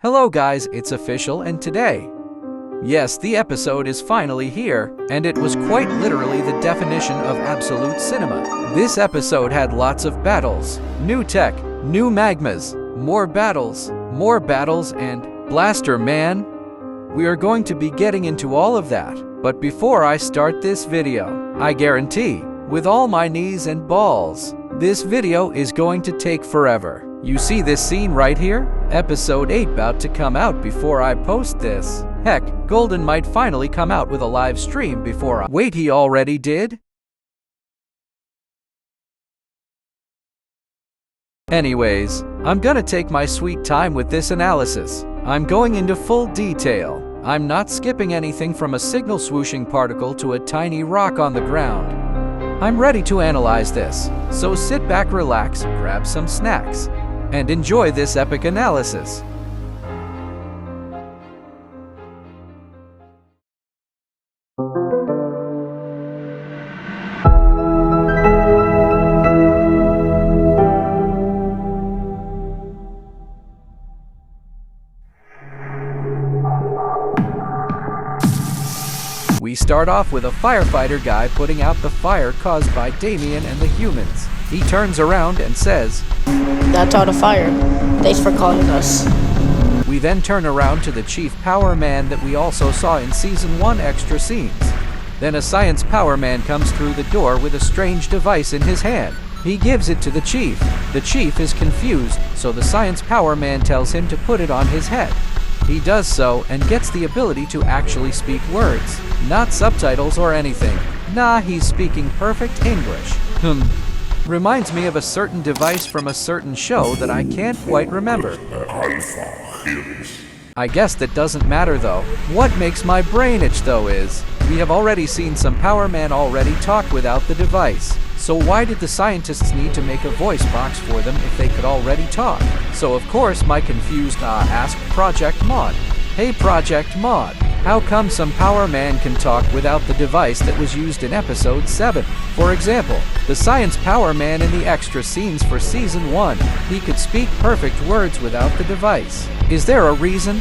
Hello guys, it's official and today, yes, the episode is finally here, and it was quite literally the definition of absolute cinema. This episode had lots of battles, new tech, new magmas, more battles, and Blaster Man. We are going to be getting into all of that, but before I start this video, I guarantee, with all my knees and balls, this video is going to take forever. You see this scene right here? Episode 8 about to come out before I post this. Heck, Golden might finally come out with a live stream before I— Wait, he already did? Anyways, I'm gonna take my sweet time with this analysis. I'm going into full detail. I'm not skipping anything from a signal swooshing particle to a tiny rock on the ground. I'm ready to analyze this, so sit back, relax, grab some snacks, and enjoy this epic analysis. We start off with a firefighter guy putting out the fire caused by Damien and the humans. He turns around and says, "That's all the fire. Thanks for calling us." We then turn around to the Chief Power Man that we also saw in Season 1 extra scenes. Then a Science Power Man comes through the door with a strange device in his hand. He gives it to the Chief. The Chief is confused, so the Science Power Man tells him to put it on his head. He does so and gets the ability to actually speak words, not subtitles or anything. Nah, he's speaking perfect English. Reminds me of a certain device from a certain show that I can't quite remember. I guess that doesn't matter though. What makes my brain itch though is, we have already seen some Power Man already talk without the device. So why did the scientists need to make a voice box for them if they could already talk? So of course my confused asked Project Mod, "Hey Project Mod, how come some Power Man can talk without the device that was used in Episode 7? For example, the Science Power Man in the extra scenes for Season 1, he could speak perfect words without the device. Is there a reason?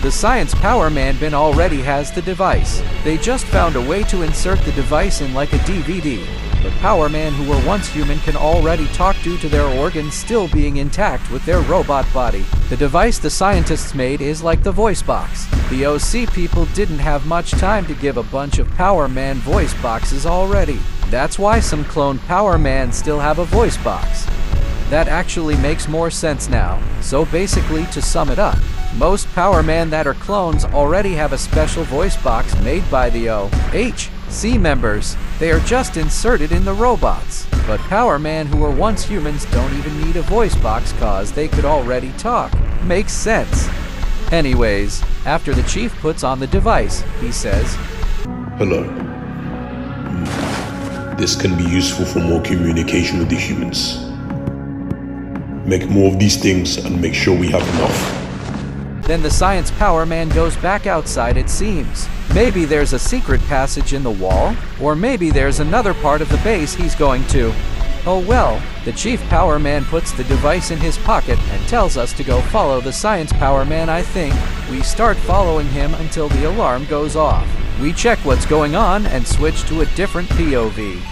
The Science Power Man bin already has the device. They just found a way to insert the device in like a DVD. But Power Man who were once human can already talk due to their organs still being intact with their robot body. The device the scientists made is like the voice box. The OC people didn't have much time to give a bunch of Power Man voice boxes already. That's why some cloned Power Man still have a voice box. That actually makes more sense now. So basically, to sum it up, most Power Man that are clones already have a special voice box made by the OHC members. They are just inserted in the robots. But Power Man who were once humans don't even need a voice box cause they could already talk. Makes sense. Anyways, after the Chief puts on the device, he says, "Hello. This can be useful for more communication with the humans. Make more of these things and make sure we have enough." Then the Science Power Man goes back outside, it seems. Maybe there's a secret passage in the wall, or maybe there's another part of the base he's going to. Oh well, the Chief Power Man puts the device in his pocket and tells us to go follow the Science Power Man. I think we start following him until the alarm goes off. We check what's going on and switch to a different POV.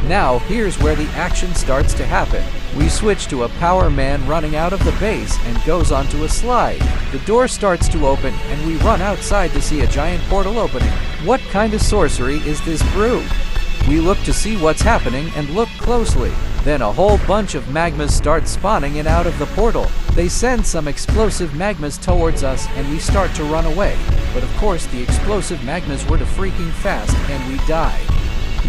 Now, here's where the action starts to happen. We switch to a Power Man running out of the base and goes onto a slide. The door starts to open and we run outside to see a giant portal opening. What kind of sorcery is this brew? We look to see what's happening and look closely. Then a whole bunch of magmas start spawning in out of the portal. They send some explosive magmas towards us and we start to run away. But of course the explosive magmas were too freaking fast and we died.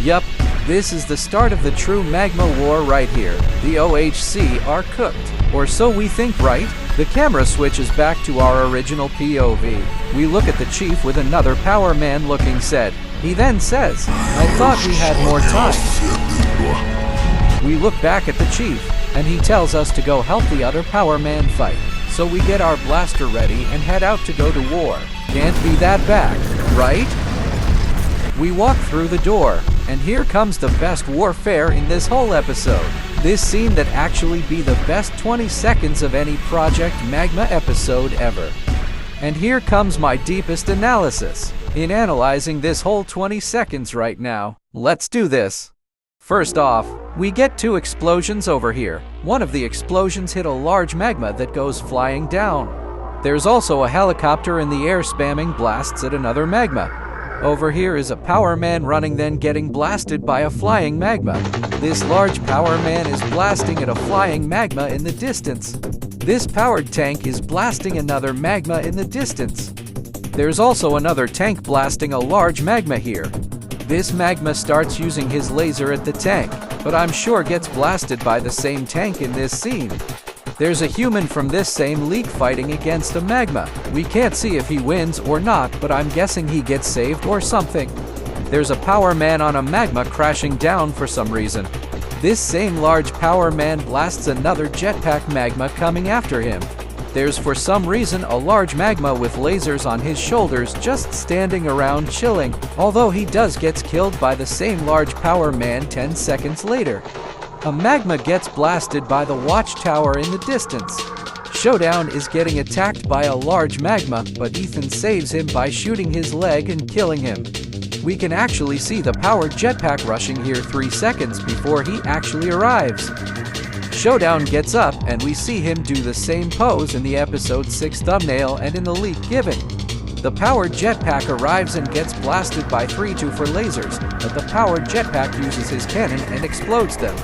Yup. This is the start of the true magma war right here. The OHC are cooked. Or so we think, right? The camera switches back to our original POV. We look at the Chief with another Power Man looking said. He then says, "I thought we had more time." We look back at the Chief, and he tells us to go help the other Power Man fight. So we get our blaster ready and head out to go to war. Can't be that bad, right? We walk through the door, and here comes the best warfare in this whole episode. This scene that actually be the best 20 seconds of any Project Magma episode ever. And here comes my deepest analysis in analyzing this whole 20 seconds right now. Let's do this. First off, we get two explosions over here. One of the explosions hit a large magma that goes flying down. There's also a helicopter in the air spamming blasts at another magma. Over here is a power man running, then getting blasted by a flying magma. This large power man is blasting at a flying magma in the distance. This powered tank is blasting another magma in the distance. There's also another tank blasting a large magma here. This magma starts using his laser at the tank, but I'm sure gets blasted by the same tank in this scene. There's a human from this same league fighting against a magma. We can't see if he wins or not, but I'm guessing he gets saved or something. There's a power man on a magma crashing down for some reason. This same large power man blasts another jetpack magma coming after him. There's for some reason a large magma with lasers on his shoulders just standing around chilling, although he gets killed by the same large power man 10 seconds later. A magma gets blasted by the watchtower in the distance. Showdown is getting attacked by a large magma, but Ethan saves him by shooting his leg and killing him. We can actually see the powered jetpack rushing here 3 seconds before he actually arrives. Showdown gets up and we see him do the same pose in the episode 6 thumbnail and in the leak given. The powered jetpack arrives and gets blasted by 3-2 for lasers, but the powered jetpack uses his cannon and explodes them.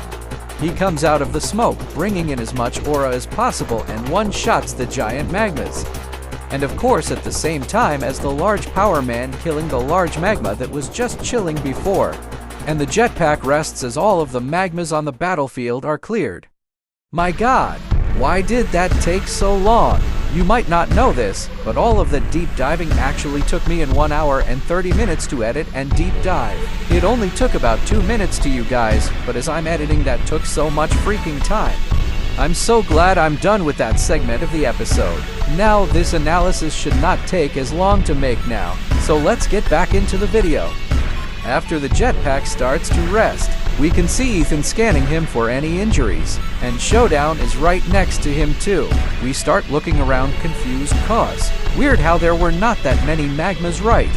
He comes out of the smoke, bringing in as much aura as possible and one-shots the giant magmas. And of course at the same time as the large power man killing the large magma that was just chilling before. And the jetpack rests as all of the magmas on the battlefield are cleared. My God, why did that take so long? You might not know this, but all of the deep diving actually took me in 1 hour and 30 minutes to edit and deep dive. It only took about 2 minutes to you guys, but as I'm editing that took so much freaking time. I'm so glad I'm done with that segment of the episode. Now this analysis should not take as long to make now, so let's get back into the video. After the jetpack starts to rest, we can see Ethan scanning him for any injuries, and Showdown is right next to him too. We start looking around confused cause. Weird how there were not that many magmas, right?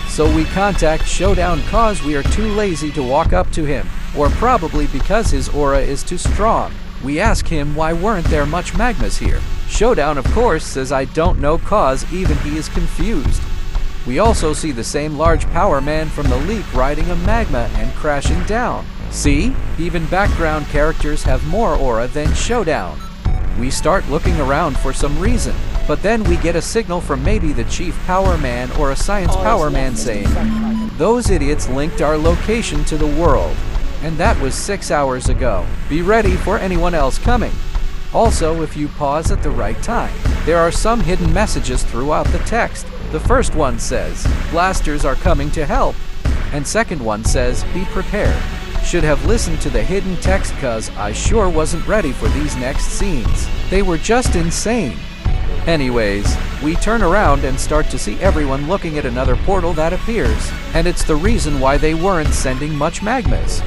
So we contact Showdown cause we are too lazy to walk up to him, or probably because his aura is too strong. We ask him why weren't there much magmas here. Showdown of course says I don't know cause even he is confused. We also see the same large power man from the leak riding a magma and crashing down. See? Even background characters have more aura than Showdown. We start looking around for some reason, but then we get a signal from maybe the chief power man or a science power man saying, "Those idiots linked our location to the world." And that was 6 hours ago. Be ready for anyone else coming. Also, if you pause at the right time, there are some hidden messages throughout the text. The first one says, "Blasters are coming to help." And second one says, "Be prepared." Should have listened to the hidden text cause I sure wasn't ready for these next scenes. They were just insane. Anyways, we turn around and start to see everyone looking at another portal that appears. And it's the reason why they weren't sending much magmas.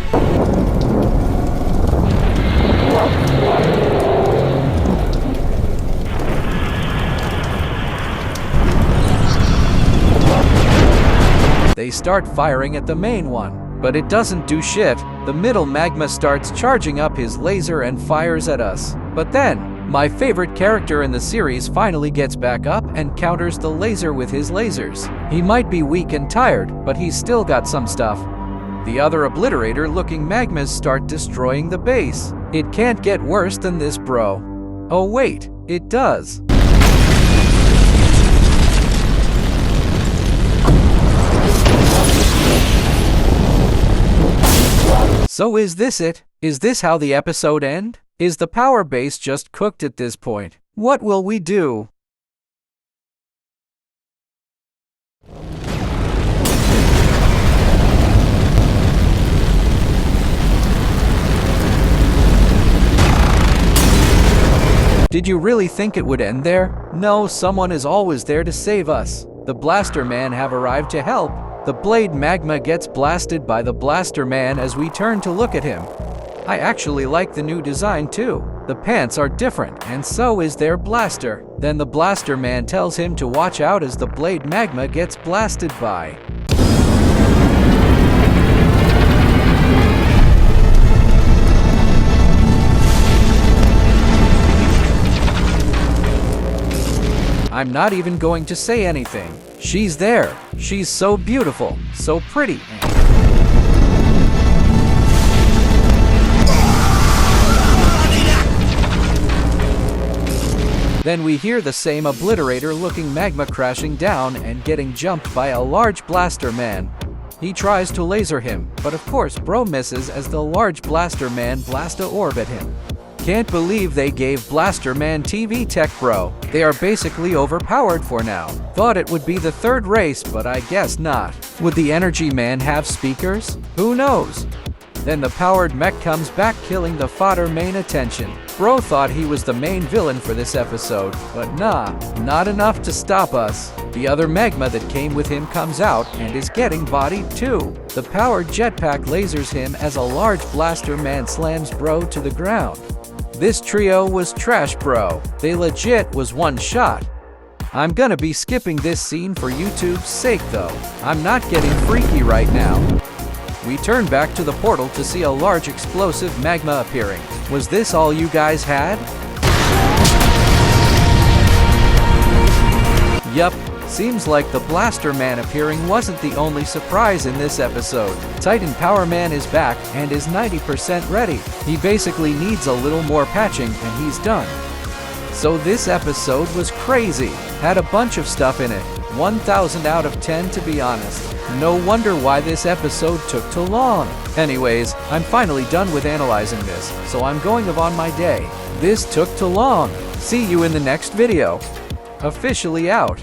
They start firing at the main one, but it doesn't do shit. The middle magma starts charging up his laser and fires at us. But then, my favorite character in the series finally gets back up and counters the laser with his lasers. He might be weak and tired, but he's still got some stuff. The other obliterator-looking magmas start destroying the base. It can't get worse than this, bro. Oh wait, it does. So is this it? Is this how the episode ends? Is the power base just cooked at this point? What will we do? Did you really think it would end there? No, someone is always there to save us. The Blaster Man have arrived to help. The blade magma gets blasted by the Blaster Man as we turn to look at him. I actually like the new design too. The pants are different, and so is their blaster. Then the blaster man tells him to watch out as the blade magma gets blasted by. I'm not even going to say anything. She's there. She's so beautiful, so pretty. Then we hear the same obliterator-looking magma crashing down and getting jumped by a large blaster man. He tries to laser him, but of course bro misses as the large blaster man blasts a orb at him. Can't believe they gave Blaster Man TV tech, bro. They are basically overpowered for now. Thought it would be the third race, but I guess not. Would the Energy Man have speakers? Who knows? Then the powered mech comes back, killing the fodder main attention. Bro thought he was the main villain for this episode, but nah, not enough to stop us. The other magma that came with him comes out and is getting bodied too. The powered jetpack lasers him as a large blaster man slams bro to the ground. This trio was trash, bro. They legit was one shot. I'm gonna be skipping this scene for YouTube's sake though. I'm not getting freaky right now. We turn back to the portal to see a large explosive magma appearing. Was this all you guys had? Yup. Seems like the Blaster Man appearing wasn't the only surprise in this episode. Titan Power Man is back and is 90% ready. He basically needs a little more patching and he's done. So this episode was crazy. Had a bunch of stuff in it. 1000 out of 10 to be honest. No wonder why this episode took too long. Anyways, I'm finally done with analyzing this, so I'm going on my day. This took too long. See you in the next video. Officially out.